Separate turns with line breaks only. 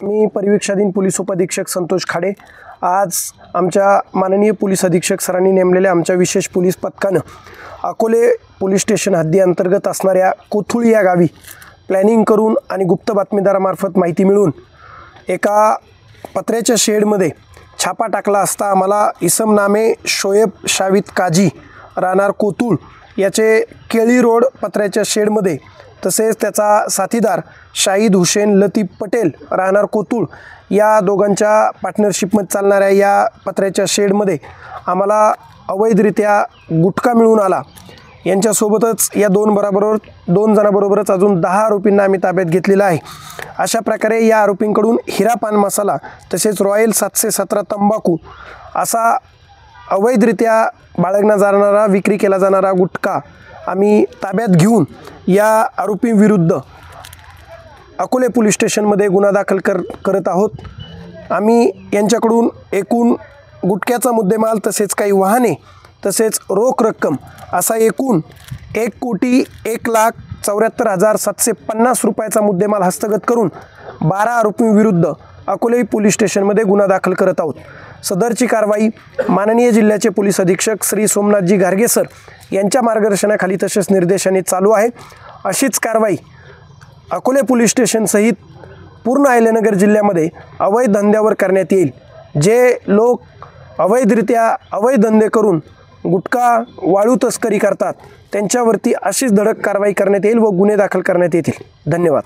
मी परिवीक्षाधीन police उपअधीक्षक संतोष खाडे। आज आमच्या माननीय पोलीस अधीक्षक सरांनी नेमलेल्या आमच्या विशेष पोलीस पथकानं अकोले पोलीस स्टेशन हद्दीअंतर्गत असणाऱ्या कोथुळ या गावी प्लॅनिंग करून आणि गुप्त बातमीदारामार्फत माहिती मिळून एका पत्र्याच्या शेडमध्ये छापा टाकला असता आम्हाला इसम नामे शोएब शावित काजी राहणार कोथुळ याचे केळी रोड पत्र्याच्या शेडमध्ये तसेच त्याचा साथीदार शाहिद हुसेन लतीफ पटेल राहणार कोथुळ या दोघांच्या पार्टनरशिपमध्ये चालणाऱ्या या पत्र्याच्या शेडमध्ये आम्हाला अवैधरित्या गुटखा मिळून आला। यांच्यासोबतच या दोन जणांबरोबरच अजून 10 आरोपींना आम्ही ताब्यात घेतलेला आहे। अशा प्रकारे या आरोपींकडून हिरा पान मसाला तसेच रॉयल 717 तंबाखू असा अवैधरित्या बाळगला जाणारा विक्री केला जाणारा गुटखा आम्ही ताब्यात घेऊन या आरोपींविरुद्ध अकोले पोलीस स्टेशनमध्ये गुन्हा दाखल करत आहोत। आम्ही यांच्याकडून एकूण गुटख्याचा मुद्देमाल तसेच काही वाहने तसेच रोख रक्कम असा एकूण 1,01,74,750 रुपयाचा मुद्देमाल हस्तगत करून 12 आरोपींविरुद्ध अकोले पोलीस स्टेशनमध्ये गुन्हा दाखल करत आहोत। सदरची कारवाई माननीय जिल्ह्याचे पोलीस अधीक्षक श्री सोमनाथजी गार्गे सर यांच्या मार्गदर्शनाखाली तसेच निर्देशाने चालू आहे। अशीच कारवाई अकोले पोलीस स्टेशन सहित पूर्ण अहिल्यानगर जिल्ह्यामध्ये अवैध धंद्यावर करण्यात येईल। जे लोक अवैधरित्या अवैध धंदे करून गुटखा वाळू तस्करी करतात त्यांच्यावरती अशीच धडक कारवाई करण्यात येईल व गुन्हे दाखल करण्यात येतील। धन्यवाद।